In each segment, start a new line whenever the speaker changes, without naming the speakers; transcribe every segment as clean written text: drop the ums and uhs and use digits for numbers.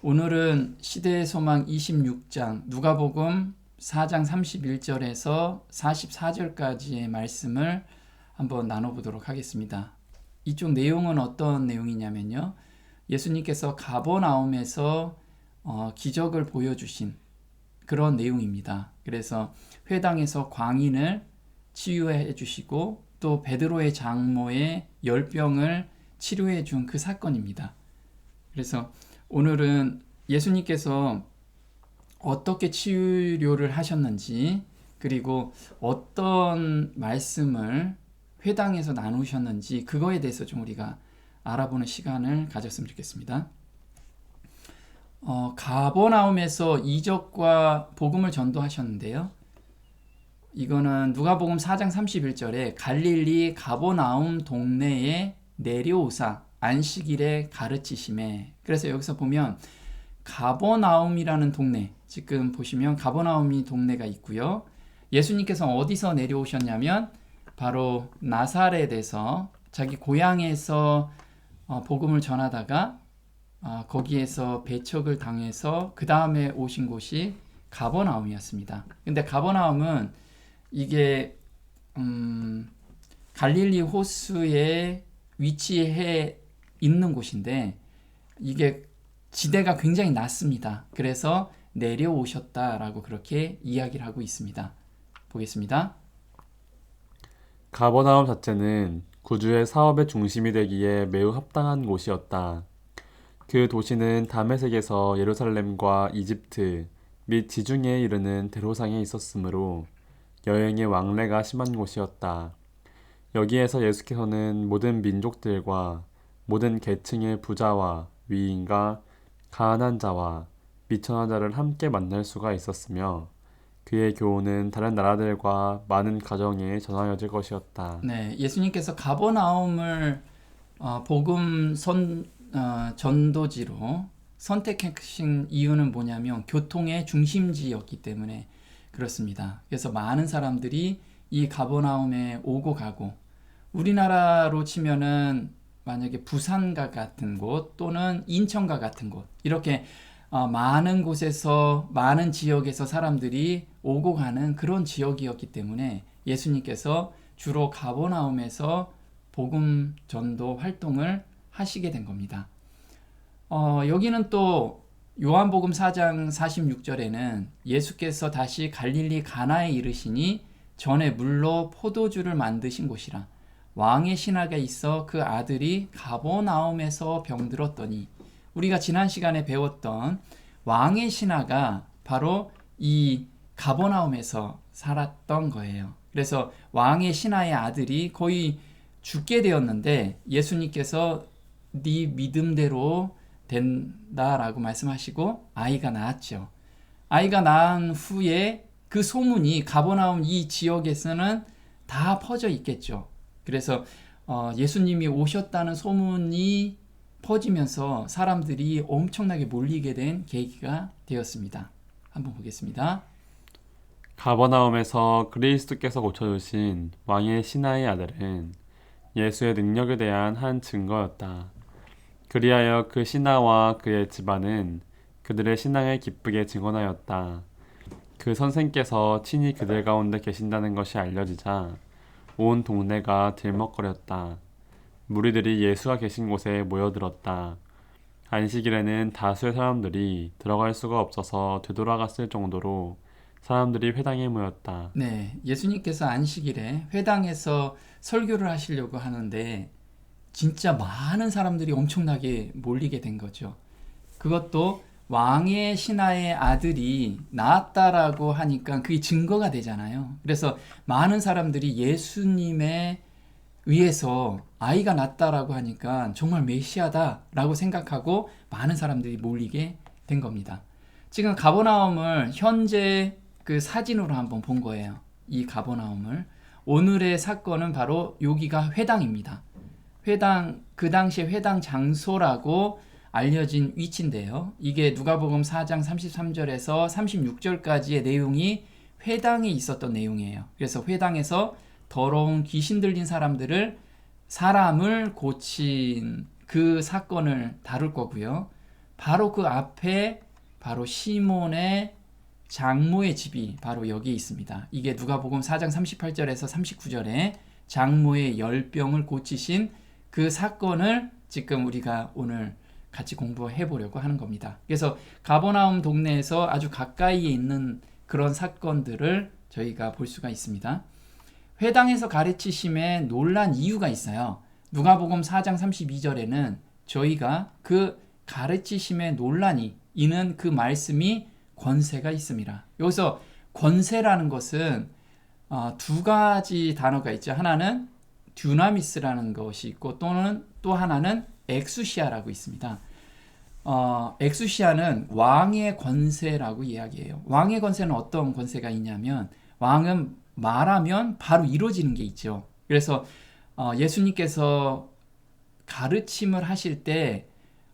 오늘은 시대의 소망 26장 누가복음 4장 31절에서 44절까지의 말씀을 한번 나눠보도록 하겠습니다. 이쪽 내용은 어떤 내용이냐면요. 예수님께서 가버나움에서 기적을 보여주신 그런 내용입니다. 그래서 회당에서 광인을 치유해 주시고 또 베드로의 장모의 열병을 치료해 준 그 사건입니다. 그래서 오늘은 예수님께서 어떻게 치료를 하셨는지, 그리고 어떤 말씀을 회당에서 나누셨는지 그거에 대해서 좀 우리가 알아보는 시간을 가졌으면 좋겠습니다. 가버나움에서 이적과 복음을 전도하셨는데요. 이거는 누가복음 4장 31절에 갈릴리 가버나움 동네에 내려오사 안식일에 가르치심에, 그래서 여기서 보면 가버나움이라는 동네, 지금 보시면 가버나움이 동네가 있고요. 예수님께서 어디서 내려오셨냐면 바로 나사렛에서 자기 고향에서 복음을 전하다가 거기에서 배척을 당해서 그 다음에 오신 곳이 가버나움이었습니다. 근데 가버나움은 이게 갈릴리 호수에 위치해 있는 곳인데 이게 지대가 굉장히 낮습니다. 그래서 내려오셨다라고 그렇게 이야기를 하고 있습니다. 보겠습니다.
가버나움 자체는 구주의 사업의 중심이 되기에 매우 합당한 곳이었다. 그 도시는 다메섹에서 예루살렘과 이집트 및 지중해에 이르는 대로상에 있었으므로 여행의 왕래가 심한 곳이었다. 여기에서 예수께서는 모든 민족들과 모든 계층의 부자와 위인과 가난한 자와 미천한 자를 함께 만날 수가 있었으며 그의 교훈은 다른 나라들과 많은 가정에 전하여질 것이었다.
네, 예수님께서 가버나움을 복음 전도지로 선택하신 이유는 뭐냐면 교통의 중심지였기 때문에 그렇습니다. 그래서 많은 사람들이 이 가버나움에 오고 가고, 우리나라로 치면은 만약에 부산과 같은 곳 또는 인천과 같은 곳, 이렇게 많은 곳에서 많은 지역에서 사람들이 오고 가는 그런 지역이었기 때문에 예수님께서 주로 가버나움에서 복음 전도 활동을 하시게 된 겁니다. 여기는 또 요한복음 4장 46절에는 예수께서 다시 갈릴리 가나에 이르시니 전에 물로 포도주를 만드신 곳이라 왕의 신하가 있어 그 아들이 가버나움에서 병들었더니, 우리가 지난 시간에 배웠던 왕의 신하가 바로 이 가버나움에서 살았던 거예요. 그래서 왕의 신하의 아들이 거의 죽게 되었는데 예수님께서 네 믿음대로 된다라고 말씀하시고 아이가 낳았죠. 아이가 낳은 후에 그 소문이 가버나움 이 지역에서는 다 퍼져 있겠죠. 그래서 예수님이 오셨다는 소문이 퍼지면서 사람들이 엄청나게 몰리게 된 계기가 되었습니다. 한번 보겠습니다.
가버나움에서 그리스도께서 고쳐주신 왕의 신하의 아들은 예수의 능력에 대한 한 증거였다. 그리하여 그 신하와 그의 집안은 그들의 신앙을 기쁘게 증언하였다. 그 선생께서 친히 그들 가운데 계신다는 것이 알려지자 온 동네가 들먹거렸다. 무리들이 예수가 계신 곳에 모여들었다. 안식일에는 다수의 사람들이 들어갈 수가 없어서 되돌아갔을 정도로 사람들이 회당에 모였다.
네, 예수님께서 안식일에 회당에서 설교를 하시려고 하는데 진짜 많은 사람들이 엄청나게 몰리게 된 거죠. 그것도 왕의 신하의 아들이 낳았다라고 하니까 그게 증거가 되잖아요. 그래서 많은 사람들이 예수님에 의해서 아이가 낳았다라고 하니까 정말 메시아다라고 생각하고 많은 사람들이 몰리게 된 겁니다. 지금 가버나움을 현재 그 사진으로 한번 본 거예요. 이 가버나움을. 오늘의 사건은 바로 여기가 회당입니다. 회당, 그 당시에 회당 장소라고 알려진 위치인데요. 이게 누가복음 4장 33절에서 36절까지의 내용이 회당에 있었던 내용이에요. 그래서 회당에서 더러운 귀신 들린 사람을 고친 그 사건을 다룰 거고요. 바로 그 앞에 바로 시몬의 장모의 집이 바로 여기에 있습니다. 이게 누가복음 4장 38절에서 39절에 장모의 열병을 고치신 그 사건을 지금 우리가 오늘 같이 공부해 보려고 하는 겁니다. 그래서 가버나움 동네에서 아주 가까이에 있는 그런 사건들을 저희가 볼 수가 있습니다. 회당에서 가르치심에 놀란 이유가 있어요. 누가복음 4장 32절에는 저희가 그 가르치심에 논란이 이는 그 말씀이 권세가 있습니다. 여기서 권세라는 것은 두 가지 단어가 있죠. 하나는 듀나미스라는 것이 있고 또는 또 하나는 엑수시아라고 있습니다. 엑수시아는 왕의 권세라고 이야기해요. 왕의 권세는 어떤 권세가 있냐면 왕은 말하면 바로 이루어지는 게 있죠. 그래서 예수님께서 가르침을 하실 때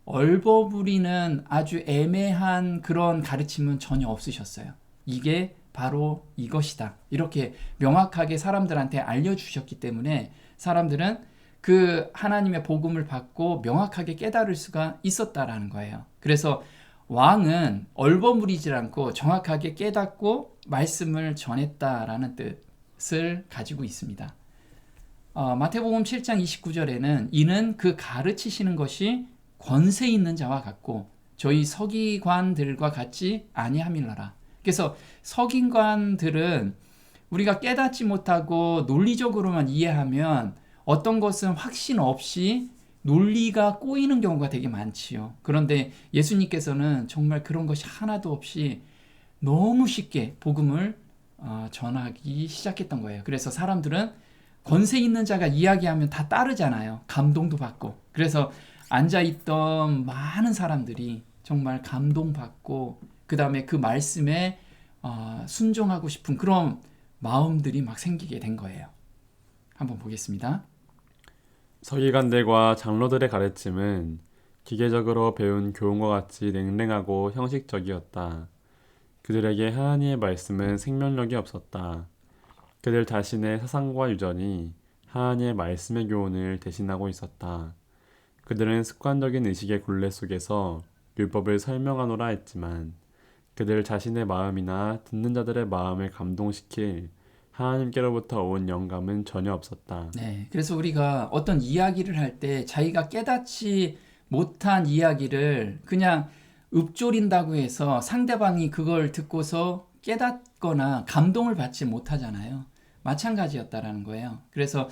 얼버무리는 아주 애매한 그런 가르침은 전혀 없으셨어요. 이게 바로 이것이다. 이렇게 명확하게 사람들한테 알려주셨기 때문에 사람들은 그 하나님의 복음을 받고 명확하게 깨달을 수가 있었다라는 거예요. 그래서 왕은 얼버무리지 않고 정확하게 깨닫고 말씀을 전했다라는 뜻을 가지고 있습니다. 마태복음 7장 29절에는 이는 그 가르치시는 것이 권세 있는 자와 같고 저희 서기관들과 같지 아니함이라라. 그래서 서기관들은 우리가 깨닫지 못하고 논리적으로만 이해하면 어떤 것은 확신 없이 논리가 꼬이는 경우가 되게 많지요. 그런데 예수님께서는 정말 그런 것이 하나도 없이 너무 쉽게 복음을 전하기 시작했던 거예요. 그래서 사람들은 권세 있는 자가 이야기하면 다 따르잖아요. 감동도 받고. 그래서 앉아있던 많은 사람들이 정말 감동받고 그 다음에 그 말씀에 순종하고 싶은 그런 마음들이 막 생기게 된 거예요. 한번 보겠습니다.
서기관들과 장로들의 가르침은 기계적으로 배운 교훈과 같이 냉랭하고 형식적이었다. 그들에게 하나님의 말씀은 생명력이 없었다. 그들 자신의 사상과 유전이 하나님의 말씀의 교훈을 대신하고 있었다. 그들은 습관적인 의식의 굴레 속에서 율법을 설명하노라 했지만 그들 자신의 마음이나 듣는 자들의 마음을 감동시킬 하나님께로부터 온 영감은 전혀 없었다.
네, 그래서 우리가 어떤 이야기를 할 때 자기가 깨닫지 못한 이야기를 그냥 읊조린다고 해서 상대방이 그걸 듣고서 깨닫거나 감동을 받지 못하잖아요. 마찬가지였다라는 거예요. 그래서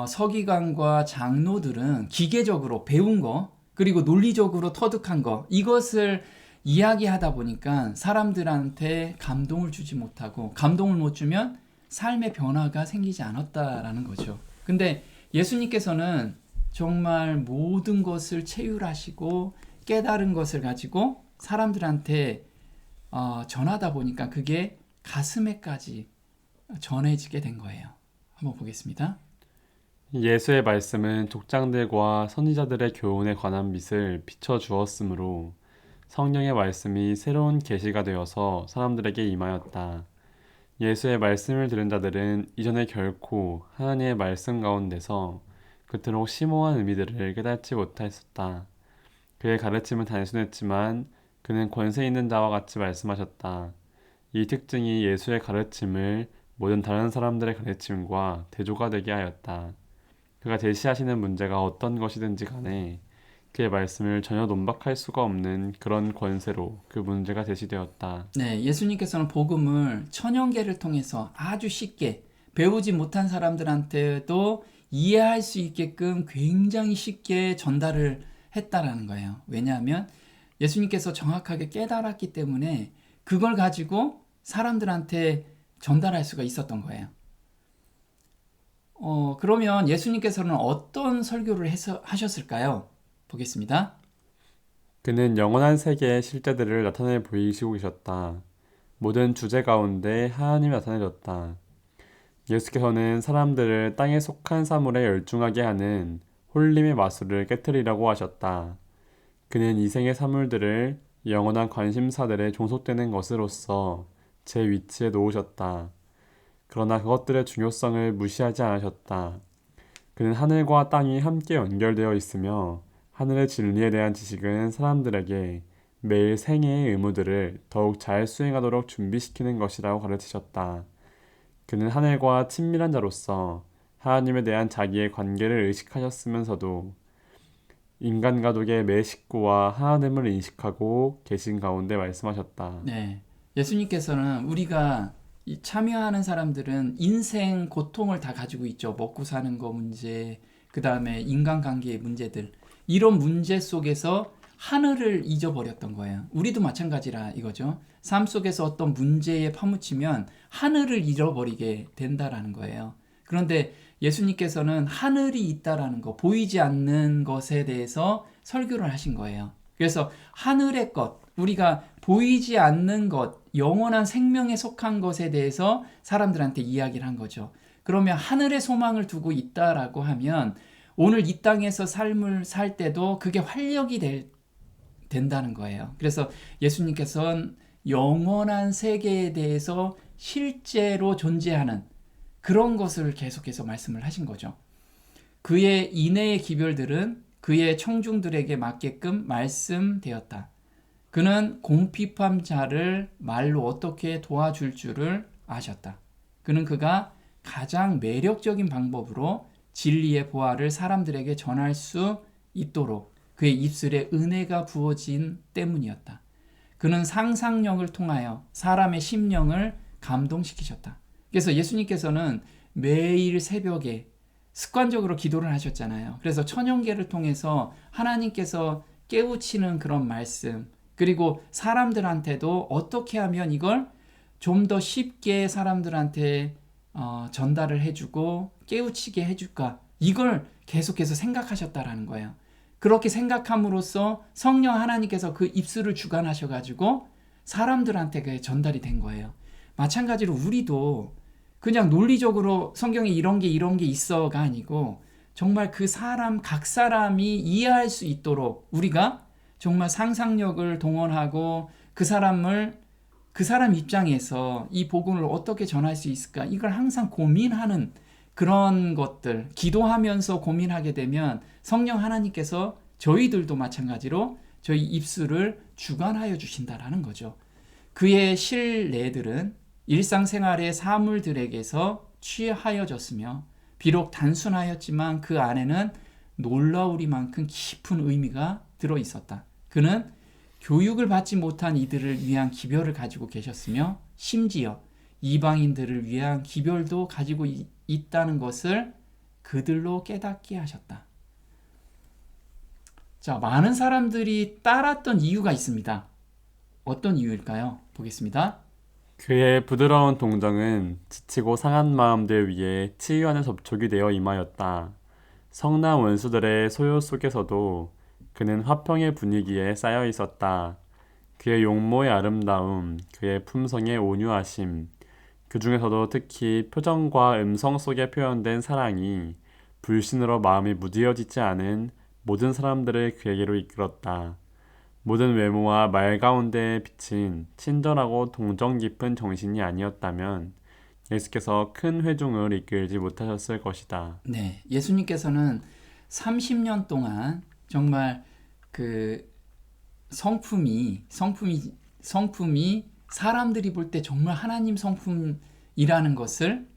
서기관과 장로들은 기계적으로 배운 거 그리고 논리적으로 터득한 거 이것을 이야기하다 보니까 사람들한테 감동을 주지 못하고 감동을 못 주면 삶의 변화가 생기지 않았다라는 거죠. 근데 예수님께서는 정말 모든 것을 체휼하시고 깨달은 것을 가지고 사람들한테 전하다 보니까 그게 가슴에까지 전해지게 된 거예요. 한번 보겠습니다.
예수의 말씀은 족장들과 선지자들의 교훈에 관한 빛을 비춰주었으므로 성령의 말씀이 새로운 계시가 되어서 사람들에게 임하였다. 예수의 말씀을 들은 자들은 이전에 결코 하나님의 말씀 가운데서 그토록 심오한 의미들을 깨닫지 못했었다. 그의 가르침은 단순했지만 그는 권세 있는 자와 같이 말씀하셨다. 이 특징이 예수의 가르침을 모든 다른 사람들의 가르침과 대조가 되게 하였다. 그가 제시하시는 문제가 어떤 것이든지 간에 그의 말씀을 전혀 논박할 수가 없는 그런 권세로 그 문제가 제시되었다.
네, 예수님께서는 복음을 천연계를 통해서 아주 쉽게 배우지 못한 사람들한테도 이해할 수 있게끔 굉장히 쉽게 전달을 했다라는 거예요. 왜냐하면 예수님께서 정확하게 깨달았기 때문에 그걸 가지고 사람들한테 전달할 수가 있었던 거예요. 그러면 예수님께서는 어떤 설교를 하셨을까요? 보겠습니다.
그는 영원한 세계의 실제들을 나타내 보이시고 계셨다. 모든 주제 가운데 하나님이 나타내졌다. 예수께서는 사람들을 땅에 속한 사물에 열중하게 하는 홀림의 마술을 깨트리라고 하셨다. 그는 이 생의 사물들을 영원한 관심사들에 종속되는 것으로서 제 위치에 놓으셨다. 그러나 그것들의 중요성을 무시하지 않으셨다. 그는 하늘과 땅이 함께 연결되어 있으며 하늘의 진리에 대한 지식은 사람들에게 매일 생애의 의무들을 더욱 잘 수행하도록 준비시키는 것이라고 가르치셨다. 그는 하늘과 친밀한 자로서 하나님에 대한 자기의 관계를 의식하셨으면서도 인간 가족의 매 식구와 하나됨을 인식하고 계신 가운데 말씀하셨다.
네. 예수님께서는 우리가 참여하는 사람들은 인생 고통을 다 가지고 있죠. 먹고 사는 거 문제, 그 다음에 인간관계의 문제들. 이런 문제 속에서 하늘을 잊어버렸던 거예요. 우리도 마찬가지라 이거죠. 삶 속에서 어떤 문제에 파묻히면 하늘을 잃어버리게 된다라는 거예요. 그런데 예수님께서는 하늘이 있다라는 거, 보이지 않는 것에 대해서 설교를 하신 거예요. 그래서 하늘의 것, 우리가 보이지 않는 것, 영원한 생명에 속한 것에 대해서 사람들한테 이야기를 한 거죠. 그러면 하늘의 소망을 두고 있다라고 하면 오늘 이 땅에서 삶을 살 때도 그게 활력이 된다는 거예요. 그래서 예수님께서는 영원한 세계에 대해서 실제로 존재하는 그런 것을 계속해서 말씀을 하신 거죠. 그의 인애의 기별들은 그의 청중들에게 맞게끔 말씀되었다. 그는 궁핍한 자를 말로 어떻게 도와줄 줄을 아셨다. 그가 가장 매력적인 방법으로 진리의 보화를 사람들에게 전할 수 있도록 그의 입술에 은혜가 부어진 때문이었다. 그는 상상력을 통하여 사람의 심령을 감동시키셨다. 그래서 예수님께서는 매일 새벽에 습관적으로 기도를 하셨잖아요. 그래서 천연계를 통해서 하나님께서 깨우치는 그런 말씀, 그리고 사람들한테도 어떻게 하면 이걸 좀 더 쉽게 사람들한테 전달을 해주고 깨우치게 해줄까, 이걸 계속해서 생각하셨다라는 거예요. 그렇게 생각함으로써 성령 하나님께서 그 입술을 주관하셔가지고 사람들한테 그게 전달이 된 거예요. 마찬가지로 우리도 그냥 논리적으로 성경에 이런 게 있어가 아니고 정말 그 사람, 각 사람이 이해할 수 있도록 우리가 정말 상상력을 동원하고 그 사람 입장에서 이 복음을 어떻게 전할 수 있을까, 이걸 항상 고민하는 그런 것들, 기도하면서 고민하게 되면 성령 하나님께서 저희들도 마찬가지로 저희 입술을 주관하여 주신다라는 거죠. 그의 실례들은 일상생활의 사물들에게서 취하여졌으며 비록 단순하였지만 그 안에는 놀라우리만큼 깊은 의미가 들어있었다. 그는 교육을 받지 못한 이들을 위한 기별을 가지고 계셨으며 심지어 이방인들을 위한 기별도 가지고 있다는 것을 그들로 깨닫게 하셨다. 자, 많은 사람들이 따랐던 이유가 있습니다. 어떤 이유일까요? 보겠습니다.
그의 부드러운 동정은 지치고 상한 마음들 위에 치유하는 접촉이 되어 임하였다. 성난 원수들의 소요 속에서도 그는 화평의 분위기에 쌓여 있었다. 그의 용모의 아름다움, 그의 품성의 온유하심, 그 중에서도 특히 표정과 음성 속에 표현된 사랑이 불신으로 마음이 무디어지지 않은 모든 사람들을 그에게로 이끌었다. 모든 외모와 말 가운데 비친 친절하고 동정 깊은 정신이 아니었다면 예수께서 큰 회중을 이끌지 못하셨을 것이다.
네, 예수님께서는 30년 동안 정말 그 성품이 사람들이 볼 때 정말 하나님 성품이라는 것을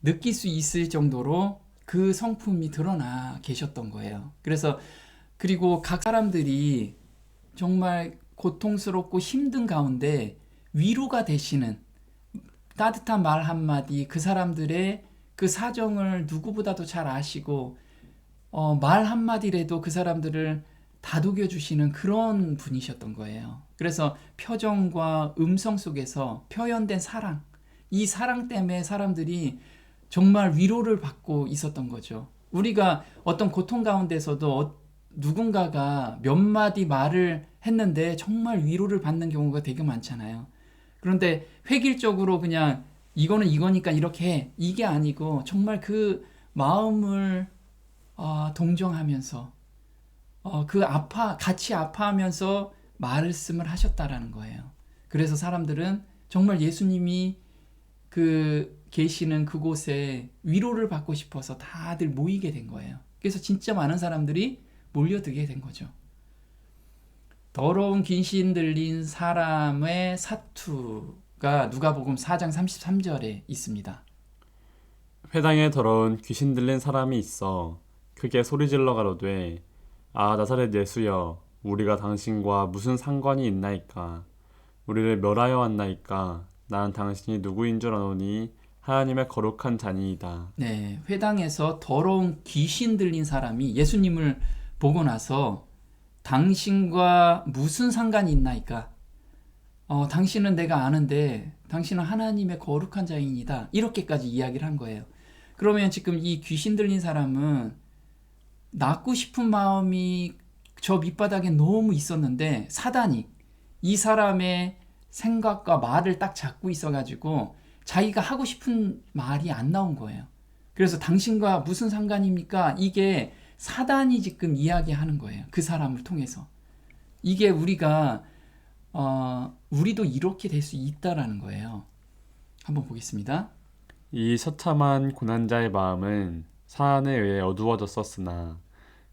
느낄 수 있을 정도로 그 성품이 드러나 계셨던 거예요. 그리고 각 사람들이 정말 고통스럽고 힘든 가운데 위로가 되시는 따뜻한 말 한마디, 그 사람들의 그 사정을 누구보다도 잘 아시고 말 한마디라도 그 사람들을 다독여 주시는 그런 분이셨던 거예요. 그래서 표정과 음성 속에서 표현된 사랑, 이 사랑 때문에 사람들이 정말 위로를 받고 있었던 거죠. 우리가 어떤 고통 가운데서도 누군가가 몇 마디 말을 했는데 정말 위로를 받는 경우가 되게 많잖아요. 그런데 획일적으로 그냥 이거는 이거니까 이렇게 해, 이게 아니고 정말 그 마음을 동정하면서 같이 아파하면서 말씀을 하셨다라는 거예요. 그래서 사람들은 정말 예수님이 계시는 그곳에 위로를 받고 싶어서 다들 모이게 된 거예요. 그래서 진짜 많은 사람들이 몰려들게 된 거죠. 더러운 귀신 들린 사람의 사투가 누가복음 4장 33절에 있습니다.
회당에 더러운 귀신 들린 사람이 있어 크게 소리질러 가로되 아 나사렛 예수여 우리가 당신과 무슨 상관이 있나이까 우리를 멸하여 왔나이까 나는 당신이 누구인 줄 아노니 하나님의 거룩한 자니이다.
네, 회당에서 더러운 귀신 들린 사람이 예수님을 보고 나서 당신과 무슨 상관이 있나이까? 당신은 내가 아는데 당신은 하나님의 거룩한 자이니다. 이렇게까지 이야기를 한 거예요. 그러면 지금 이 귀신 들린 사람은 낫고 싶은 마음이 저 밑바닥에 너무 있었는데 사단이 이 사람의 생각과 말을 딱 잡고 있어가지고 자기가 하고 싶은 말이 안 나온 거예요. 그래서 당신과 무슨 상관입니까? 이게 사단이 지금 이야기하는 거예요. 그 사람을 통해서. 이게 우리가 우리도 이렇게 될 수 있다라는 거예요. 한번 보겠습니다.
이 처참한 고난자의 마음은 사안에 의해 어두워졌었으나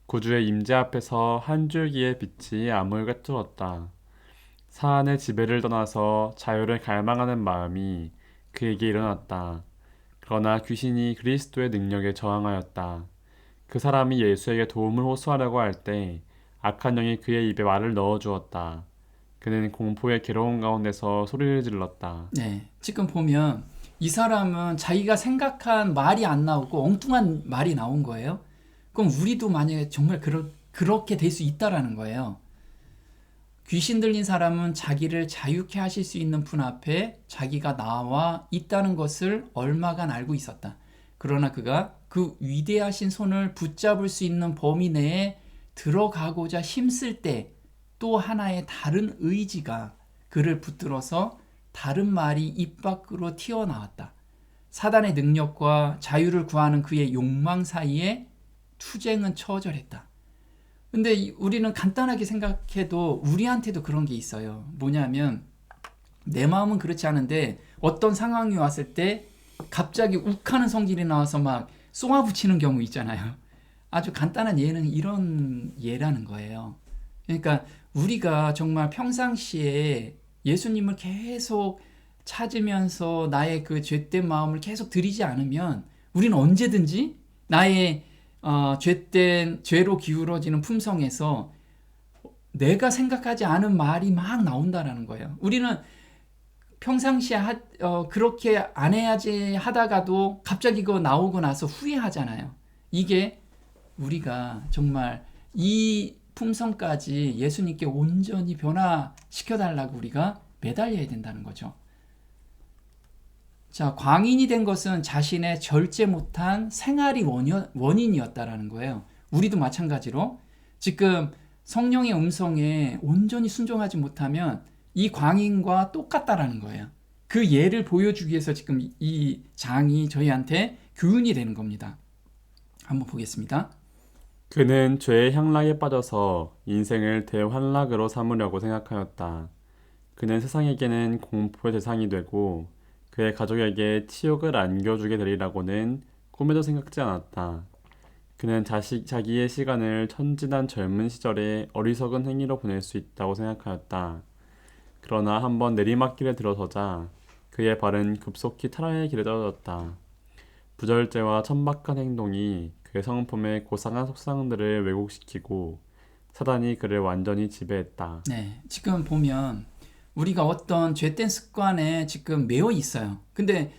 구주의 임재 앞에서 한 줄기의 빛이 암을 꿰뚫었다. 사안의 지배를 떠나서 자유를 갈망하는 마음이 그에게 일어났다. 그러나 귀신이 그리스도의 능력에 저항하였다. 그 사람이 예수에게 도움을 호소하려고 할 때 악한 영이 그의 입에 말을 넣어주었다. 그는 공포의 괴로운 가운데서 소리를 질렀다.
네, 지금 보면 이 사람은 자기가 생각한 말이 안 나오고 엉뚱한 말이 나온 거예요. 그럼 우리도 만약에 정말 그렇게 될 수 있다라는 거예요. 귀신 들린 사람은 자기를 자유케 하실 수 있는 분 앞에 자기가 나와 있다는 것을 얼마간 알고 있었다. 그러나 그가 그 위대하신 손을 붙잡을 수 있는 범위 내에 들어가고자 힘쓸 때 또 하나의 다른 의지가 그를 붙들어서 다른 말이 입 밖으로 튀어나왔다. 사단의 능력과 자유를 구하는 그의 욕망 사이에 투쟁은 처절했다. 근데 우리는 간단하게 생각해도 우리한테도 그런 게 있어요. 뭐냐면 내 마음은 그렇지 않은데 어떤 상황이 왔을 때 갑자기 욱하는 성질이 나와서 막 쏘아붙이는 경우 있잖아요. 아주 간단한 예는 이런 예라는 거예요. 그러니까 우리가 정말 평상시에 예수님을 계속 찾으면서 나의 그 죄된 마음을 계속 들이지 않으면 우리는 언제든지 나의 죄로 기울어지는 품성에서 내가 생각하지 않은 말이 막 나온다라는 거예요. 우리는 평상시에 그렇게 안 해야지 하다가도 갑자기 그거 나오고 나서 후회하잖아요. 이게 우리가 정말 이 품성까지 예수님께 온전히 변화시켜달라고 우리가 매달려야 된다는 거죠. 자, 광인이 된 것은 자신의 절제 못한 생활이 원인이었다라는 거예요. 우리도 마찬가지로 지금 성령의 음성에 온전히 순종하지 못하면 이 광인과 똑같다라는 거예요. 그 예를 보여주기 위해서 지금 이 장이 저희한테 교훈이 되는 겁니다. 한번 보겠습니다.
그는 죄의 향락에 빠져서 인생을 대환락으로 삼으려고 생각하였다. 그는 세상에게는 공포의 대상이 되고 그의 가족에게 치욕을 안겨주게 되리라고는 꿈에도 생각지 않았다. 그는 자기의 시간을 천진한 젊은 시절에 어리석은 행위로 보낼 수 있다고 생각하였다. 그러나 한번 내리막길에 들어서자 그의 발은 급속히 타락의 길에 떨어졌다. 부절제와 천박한 행동이 그의 성품의 고상한 속상들을 왜곡시키고 사단이 그를 완전히 지배했다.
네, 지금 보면 우리가 어떤 죄된 습관에 지금 매여 있어요. 근데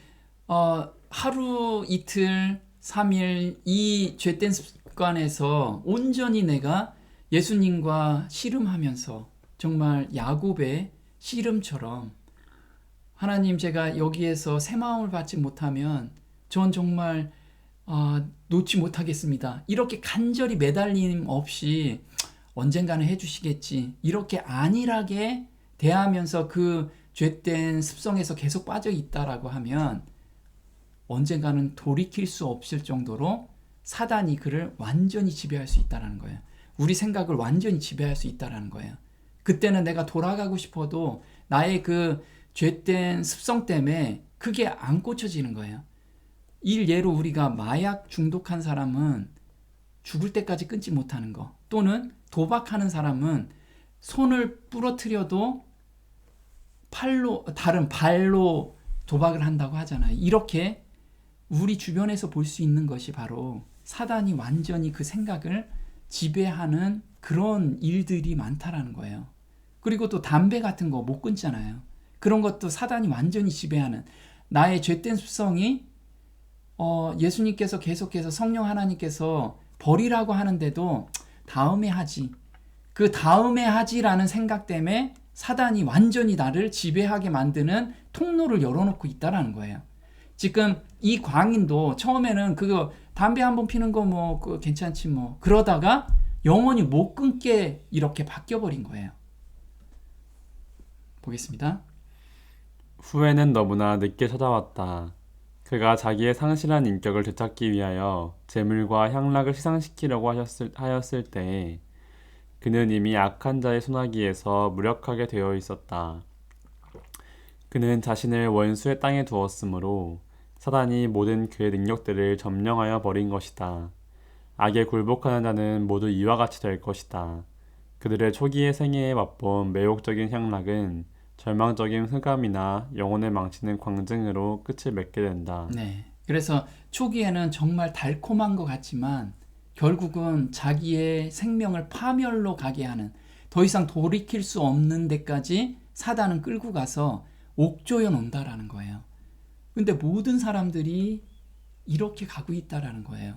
하루 이틀 3일 이 죄된 습관에서 온전히 내가 예수님과 씨름하면서 정말 야곱의 씨름처럼 하나님 제가 여기에서 새 마음을 받지 못하면 전 정말 놓지 못하겠습니다. 이렇게 간절히 매달림 없이 언젠가는 해주시겠지. 이렇게 안일하게 대하면서 그 죄된 습성에서 계속 빠져 있다라고 하면 언젠가는 돌이킬 수 없을 정도로 사단이 그를 완전히 지배할 수 있다는 거예요. 우리 생각을 완전히 지배할 수 있다는 거예요. 그때는 내가 돌아가고 싶어도 나의 그 죄된 습성 때문에 그게 안 고쳐지는 거예요. 이 예로 우리가 마약 중독한 사람은 죽을 때까지 끊지 못하는 거. 또는 도박하는 사람은 손을 부러뜨려도 다른 발로 도박을 한다고 하잖아요. 이렇게 우리 주변에서 볼 수 있는 것이 바로 사단이 완전히 그 생각을 지배하는 그런 일들이 많다라는 거예요. 그리고 또 담배 같은 거 못 끊잖아요. 그런 것도 사단이 완전히 지배하는, 나의 죄된 습성이 예수님께서 계속해서 성령 하나님께서 버리라고 하는데도 다음에 하지. 그 다음에 하지라는 생각 때문에 사단이 완전히 나를 지배하게 만드는 통로를 열어놓고 있다라는 거예요. 지금 이 광인도 처음에는 그거 담배 한번 피는 거 뭐 괜찮지 뭐, 그러다가 영원히 못 끊게 이렇게 바뀌어버린 거예요. 보겠습니다.
후회는 너무나 늦게 찾아왔다. 그가 자기의 상실한 인격을 되찾기 위하여 재물과 향락을 시상시키려고 하였을 때에 그는 이미 악한 자의 손아귀에서 무력하게 되어 있었다. 그는 자신을 원수의 땅에 두었으므로 사단이 모든 그의 능력들을 점령하여 버린 것이다. 악에 굴복하는 자는 모두 이와 같이 될 것이다. 그들의 초기의 생애에 맛본 매혹적인 향락은 절망적인 흑암이나 영혼을 망치는 광증으로 끝을 맺게 된다.
네. 그래서 초기에는 정말 달콤한 것 같지만 결국은 자기의 생명을 파멸로 가게 하는, 더 이상 돌이킬 수 없는 데까지 사단은 끌고 가서 옥조여 놓는다라는 거예요. 근데 모든 사람들이 이렇게 가고 있다라는 거예요.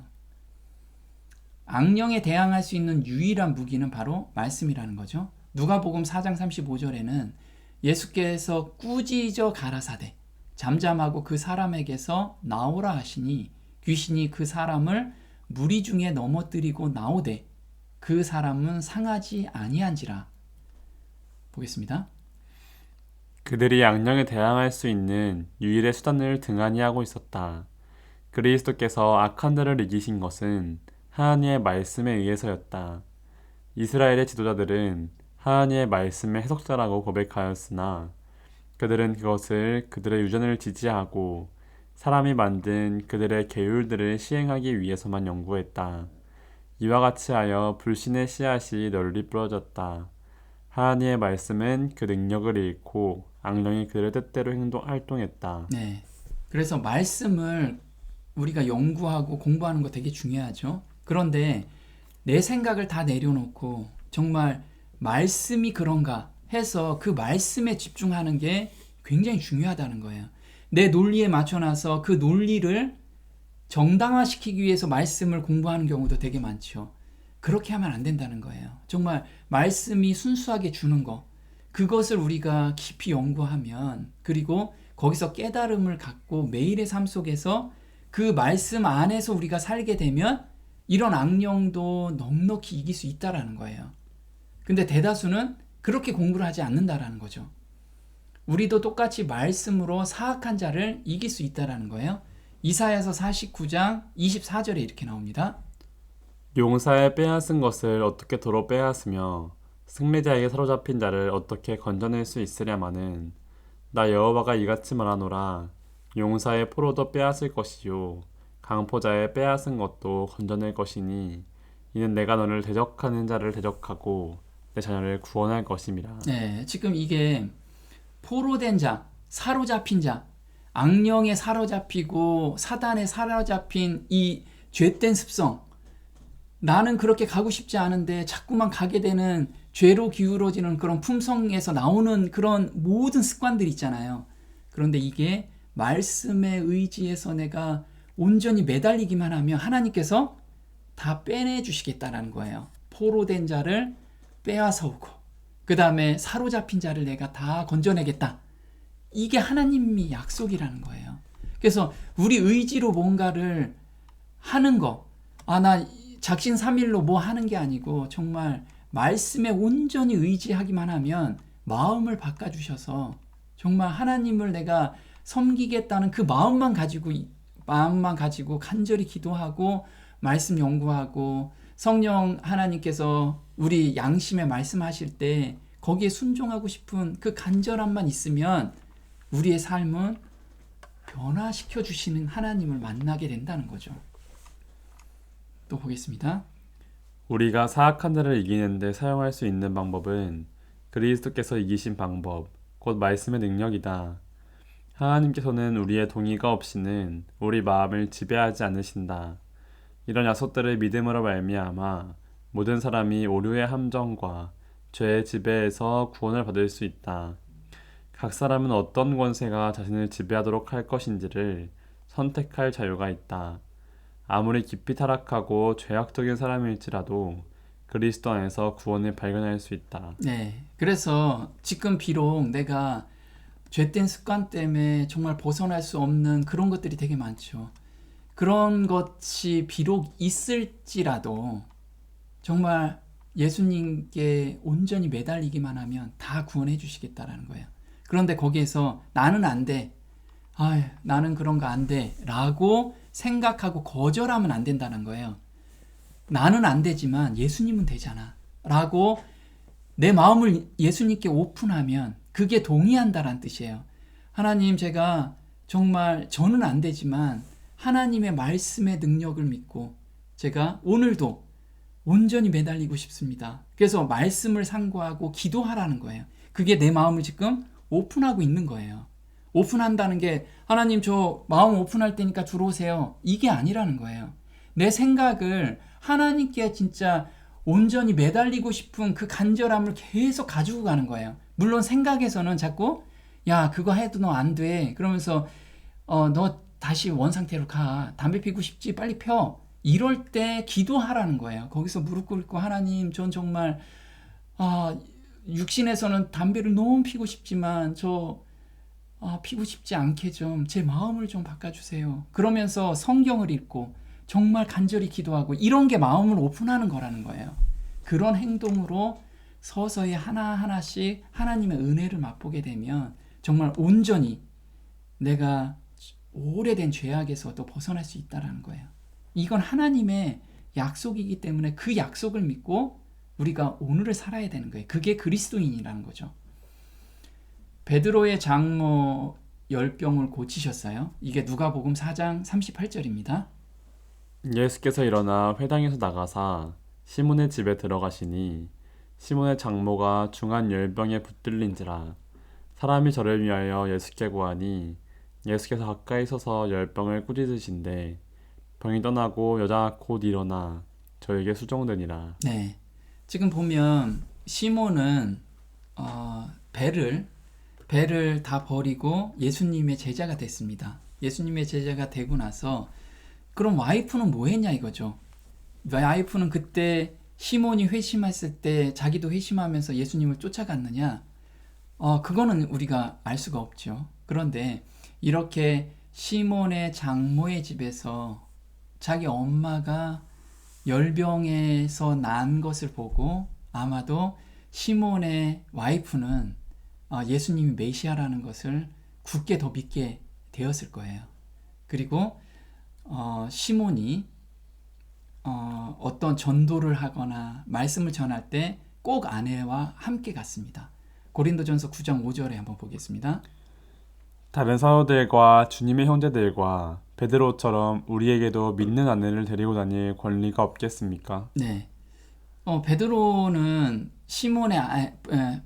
악령에 대항할 수 있는 유일한 무기는 바로 말씀이라는 거죠. 누가복음 4장 35절에는 예수께서 꾸짖어 가라사대 잠잠하고 그 사람에게서 나오라 하시니 귀신이 그 사람을 무리 중에 넘어뜨리고 나오되 그 사람은 상하지 아니한지라. 보겠습니다.
그들이 악령에 대항할 수 있는 유일의 수단을 등한히 하고 있었다. 그리스도께서 악한 자를 이기신 것은 하나님의 말씀에 의해서였다. 이스라엘의 지도자들은 하나님의 말씀의 해석자라고 고백하였으나 그들은 그것을 그들의 유전을 지지하고 사람이 만든 그들의 계율들을 시행하기 위해서만 연구했다. 이와 같이 하여 불신의 씨앗이 널리 뿌려졌다. 하나님의 말씀은 그 능력을 잃고 악령이 그들의 뜻대로 활동했다.
네. 그래서 말씀을 우리가 연구하고 공부하는 거 되게 중요하죠. 그런데 내 생각을 다 내려놓고 정말 말씀이 그런가 해서 그 말씀에 집중하는 게 굉장히 중요하다는 거예요. 내 논리에 맞춰놔서 그 논리를 정당화시키기 위해서 말씀을 공부하는 경우도 되게 많죠. 그렇게 하면 안 된다는 거예요. 정말 말씀이 순수하게 주는 거, 그것을 우리가 깊이 연구하면, 그리고 거기서 깨달음을 갖고 매일의 삶 속에서 그 말씀 안에서 우리가 살게 되면 이런 악령도 넉넉히 이길 수 있다라는 거예요. 근데 대다수는 그렇게 공부를 하지 않는다라는 거죠. 우리도 똑같이 말씀으로 사악한 자를 이길 수 있다라는 거예요. 이사야서 49장 24절에 이렇게 나옵니다.
용사의 빼앗은 것을 어떻게 도로 빼앗으며 승리자에게 사로잡힌 자를 어떻게 건져낼 수 있으랴마는 나 여호와가 이같이 말하노라. 용사의 포로도 빼앗을 것이요 강포자의 빼앗은 것도 건져낼 것이니 이는 내가 너를 대적하는 자를 대적하고 내 자녀를 구원할 것임이라.
네, 지금 이게 포로된 자, 사로잡힌 자, 악령에 사로잡히고 사단에 사로잡힌 이 죄된 습성, 나는 그렇게 가고 싶지 않은데 자꾸만 가게 되는 죄로 기울어지는 그런 품성에서 나오는 그런 모든 습관들 있잖아요. 그런데 이게 말씀의 의지에서 내가 온전히 매달리기만 하면 하나님께서 다 빼내주시겠다라는 거예요. 포로된 자를 빼앗아 오고 그 다음에 사로잡힌 자를 내가 다 건져내겠다. 이게 하나님이 약속이라는 거예요. 그래서 우리 의지로 뭔가를 하는 거, 나 작심삼일로 뭐 하는 게 아니고 정말 말씀에 온전히 의지하기만 하면 마음을 바꿔주셔서 정말 하나님을 내가 섬기겠다는 그 마음만 가지고 간절히 기도하고 말씀 연구하고 성령 하나님께서 우리 양심에 말씀하실 때 거기에 순종하고 싶은 그 간절함만 있으면 우리의 삶은 변화시켜 주시는 하나님을 만나게 된다는 거죠. 또 보겠습니다.
우리가 사악한 자를 이기는 데 사용할 수 있는 방법은 그리스도께서 이기신 방법, 곧 말씀의 능력이다. 하나님께서는 우리의 동의가 없이는 우리 마음을 지배하지 않으신다. 이런 약속들을 믿음으로 말미암아 모든 사람이 오류의 함정과 죄의 지배에서 구원을 받을 수 있다. 각 사람은 어떤 권세가 자신을 지배하도록 할 것인지를 선택할 자유가 있다. 아무리 깊이 타락하고 죄악적인 사람일지라도 그리스도 안에서 구원을 발견할 수 있다.
네. 그래서 지금 비록 내가 죄된 습관 때문에 정말 벗어날 수 없는 그런 것들이 되게 많죠. 그런 것이 비록 있을지라도 정말 예수님께 온전히 매달리기만 하면 다 구원해 주시겠다라는 거예요. 그런데 거기에서 나는 안 돼. 나는 그런 거 안 돼. 라고 생각하고 거절하면 안 된다는 거예요. 나는 안 되지만 예수님은 되잖아. 라고 내 마음을 예수님께 오픈하면 그게 동의한다라는 뜻이에요. 하나님, 제가 정말 저는 안 되지만 하나님의 말씀의 능력을 믿고 제가 오늘도 온전히 매달리고 싶습니다. 그래서 말씀을 상고하고 기도하라는 거예요. 그게 내 마음을 지금 오픈하고 있는 거예요. 오픈한다는 게 하나님 저 마음 오픈할 테니까 들어오세요. 이게 아니라는 거예요. 내 생각을 하나님께 진짜 온전히 매달리고 싶은 그 간절함을 계속 가지고 가는 거예요. 물론 생각에서는 자꾸 야 그거 해도 너 안 돼. 그러면서 너 다시 원상태로 가. 담배 피고 싶지? 빨리 펴. 이럴 때 기도하라는 거예요. 거기서 무릎 꿇고 하나님 전 정말 육신에서는 담배를 너무 피고 싶지만 피고 싶지 않게 좀 제 마음을 좀 바꿔주세요. 그러면서 성경을 읽고 정말 간절히 기도하고 이런 게 마음을 오픈하는 거라는 거예요. 그런 행동으로 서서히 하나하나씩 하나님의 은혜를 맛보게 되면 정말 온전히 내가 오래된 죄악에서도 벗어날 수 있다는 거예요. 이건 하나님의 약속이기 때문에 그 약속을 믿고 우리가 오늘을 살아야 되는 거예요. 그게 그리스도인이라는 거죠. 베드로의 장모 열병을 고치셨어요. 이게 누가복음 4장 38절입니다.
예수께서 일어나 회당에서 나가사 시몬의 집에 들어가시니 시몬의 장모가 중한 열병에 붙들린지라. 사람이 저를 위하여 예수께 구하니 예수께서 가까이 서서 열병을 꾸짖으신데 병이 떠나고 여자가 곧 일어나 저에게 수종되니라.
네, 지금 보면 시몬은 배를 다 버리고 예수님의 제자가 됐습니다. 예수님의 제자가 되고 나서 그럼 와이프는 뭐 했냐 이거죠. 와이프는 그때 시몬이 회심했을 때 자기도 회심하면서 예수님을 쫓아갔느냐? 그거는 우리가 알 수가 없죠. 그런데 이렇게 시몬의 장모의 집에서 자기 엄마가 열병에서 난 것을 보고 아마도 시몬의 와이프는 예수님이 메시아라는 것을 굳게 더 믿게 되었을 거예요. 그리고 시몬이 어떤 전도를 하거나 말씀을 전할 때 꼭 아내와 함께 갔습니다. 고린도전서 9장 5절에 한번 보겠습니다.
다른 사도들과 주님의 형제들과 베드로처럼 우리에게도 믿는 아내를 데리고 다닐 권리가 없겠습니까?
네. 베드로는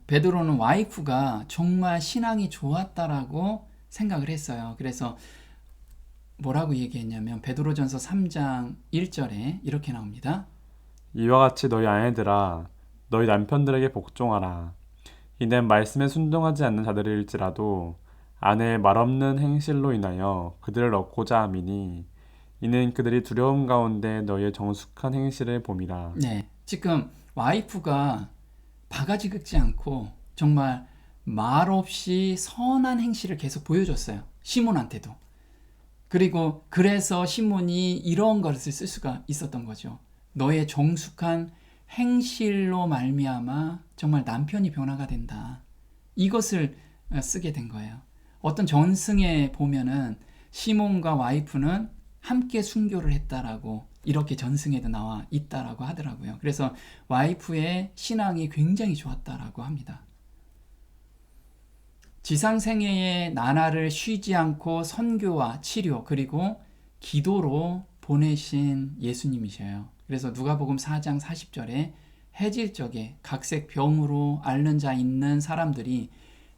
베드로는 와이프가 정말 신앙이 좋았다라고 생각을 했어요. 그래서 뭐라고 얘기했냐면 베드로전서 3장 1절에 이렇게 나옵니다.
이와 같이 너희 아내들아 너희 남편들에게 복종하라. 이는 말씀에 순종하지 않는 자들일지라도 아내의 말없는 행실로 인하여 그들을 얻고자 함이니 이는 그들이 두려움 가운데 너희의 정숙한 행실을 봄이라.
네, 지금 와이프가 바가지 긁지 않고 정말 말없이 선한 행실을 계속 보여줬어요. 시몬한테도. 그리고 그래서 시몬이 이런 것을 쓸 수가 있었던 거죠. 너의 정숙한 행실로 말미암아 정말 남편이 변화가 된다. 이것을 쓰게 된 거예요. 어떤 전승에 보면은 시몬과 와이프는 함께 순교를 했다라고 이렇게 전승에도 나와 있다라고 하더라고요. 그래서 와이프의 신앙이 굉장히 좋았다라고 합니다. 지상생애의 나날을 쉬지 않고 선교와 치료 그리고 기도로 보내신 예수님이셔요. 그래서 누가복음 4장 40절에 해질 적에 각색 병으로 앓는 자 있는 사람들이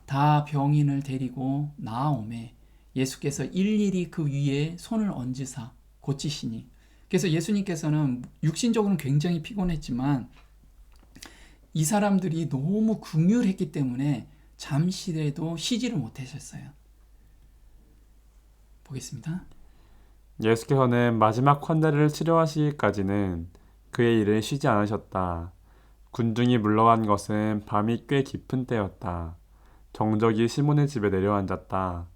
다 병인을 데리고 나아오매 예수께서 일일이 그 위에 손을 얹으사 고치시니. 그래서 예수님께서는 육신적으로는 굉장히 피곤했지만 이 사람들이 너무 긍휼했기 때문에 잠시라도 쉬지를 못하셨어요. 보겠습니다.
예수께서는 마지막 환자를 치료하시기까지는 그의 일을 쉬지 않으셨다. 군중이 물러간 것은 밤이 꽤 깊은 때였다. 정적이 시몬의 집에 내려앉았다.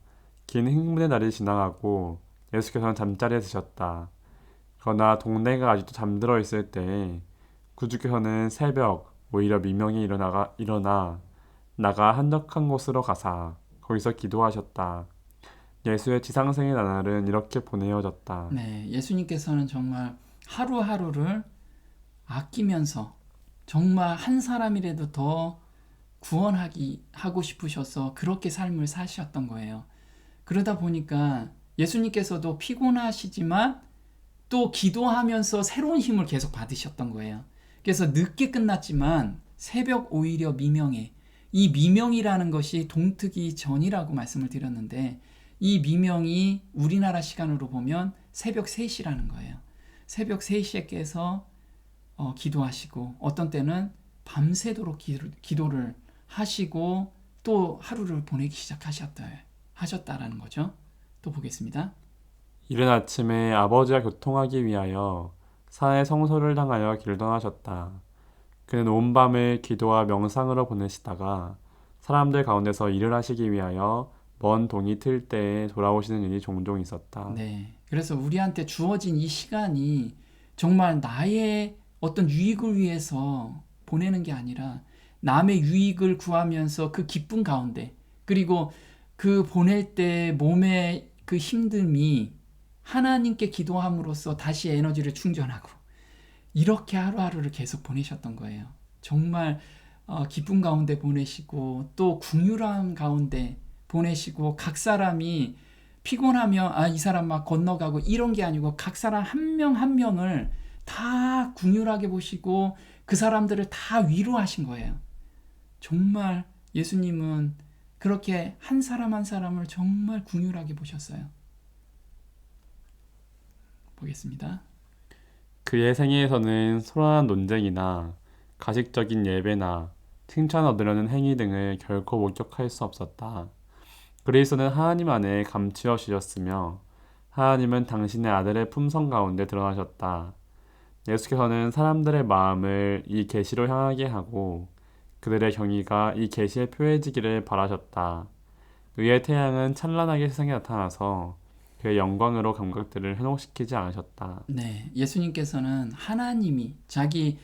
긴 행문의 날이 지나가고 예수께서는 잠자리에 드셨다. 그러나 동네가 아직도 잠들어 있을 때에 구주께서는 새벽 오히려 미명에 일어나 나가 한적한 곳으로 가사 거기서 기도하셨다. 예수의 지상생의 나날은 이렇게 보내어졌다.
네, 예수님께서는 정말 하루하루를 아끼면서 정말 한 사람이라도 더 하고 싶으셔서 그렇게 삶을 사셨던 거예요. 그러다 보니까 예수님께서도 피곤하시지만 또 기도하면서 새로운 힘을 계속 받으셨던 거예요. 그래서 늦게 끝났지만 새벽 오히려 미명에, 이 미명이라는 것이 동트기 전이라고 말씀을 드렸는데 이 미명이 우리나라 시간으로 보면 새벽 3시라는 거예요. 새벽 3시에 깨서 기도하시고 어떤 때는 밤새도록 기도를 하시고 또 하루를 보내기 하셨다라는 거죠. 또 보겠습니다.
이른 아침에 아버지와 교통하기 위하여 산의 성소를 향하여 길을 떠나셨다. 그는 온 밤을 기도와 명상으로 보내시다가 사람들 가운데서 일을 하시기 위하여 먼 동이 틀 때에 돌아오시는 일이 종종 있었다.
네. 그래서 우리한테 주어진 이 시간이 정말 나의 어떤 유익을 위해서 보내는 게 아니라 남의 유익을 구하면서 그 기쁨 가운데 그리고 그 보낼 때 몸의 그 힘듦이 하나님께 기도함으로써 다시 에너지를 충전하고 이렇게 하루하루를 계속 보내셨던 거예요. 정말 기쁨 가운데 보내시고 또 긍휼함 가운데 보내시고 각 사람이 피곤하면 이 사람 막 건너가고 이런 게 아니고 각 사람 한 명 한 명을 다 긍휼하게 보시고 그 사람들을 다 위로하신 거예요. 정말 예수님은 그렇게 한 사람 한 사람을 정말 긍휼하게 보셨어요. 보겠습니다.
그의 생애에서는 소란한 논쟁이나 가식적인 예배나 칭찬 얻으려는 행위 등을 결코 목격할 수 없었다. 그리스도는 하나님 안에 감추어 주셨으며 하나님은 당신의 아들의 품성 가운데 드러나셨다. 예수께서는 사람들의 마음을 이 계시로 향하게 하고 그들의 경의가 이 계시에 표해지기를 바라셨다. 의의 태양은 찬란하게 세상에 나타나서 그의 영광으로 감각들을 현혹시키지 않으셨다.
네, 예수님께서는 하나님이 자기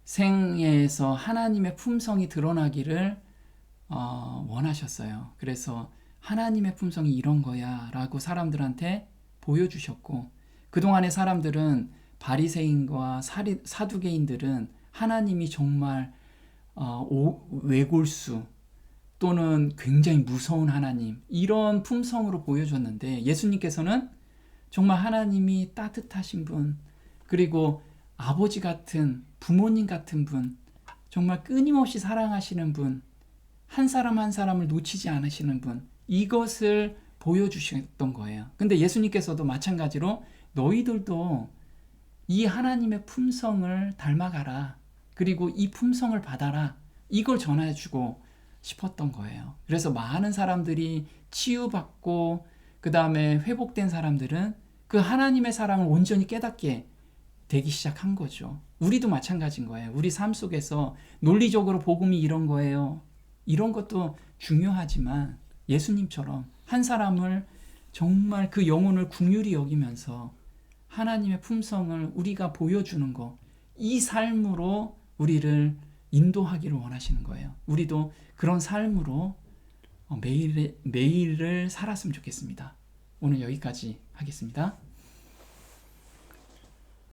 생애에서 하나님의 품성이 드러나기를 원하셨어요. 그래서 하나님의 품성이 이런 거야 라고 사람들한테 보여주셨고 그동안의 사람들은 바리새인과 사두개인들은 하나님이 정말 외골수 또는 굉장히 무서운 하나님 이런 품성으로 보여줬는데 예수님께서는 정말 하나님이 따뜻하신 분 그리고 아버지 같은 부모님 같은 분 정말 끊임없이 사랑하시는 분 한 사람 한 사람을 놓치지 않으시는 분 이것을 보여주셨던 거예요. 근데 예수님께서도 마찬가지로 너희들도 이 하나님의 품성을 닮아가라. 그리고 이 품성을 받아라. 이걸 전해주고 싶었던 거예요. 그래서 많은 사람들이 치유받고 그 다음에 회복된 사람들은 그 하나님의 사랑을 온전히 깨닫게 되기 시작한 거죠. 우리도 마찬가지인 거예요. 우리 삶 속에서 논리적으로 복음이 이런 거예요. 이런 것도 중요하지만 예수님처럼 한 사람을 정말 그 영혼을 긍휼히 여기면서 하나님의 품성을 우리가 보여주는 것, 이 삶으로 우리를 인도하기를 원하시는 거예요. 우리도 그런 삶으로 매일을 살았으면 좋겠습니다. 오늘 여기까지 하겠습니다.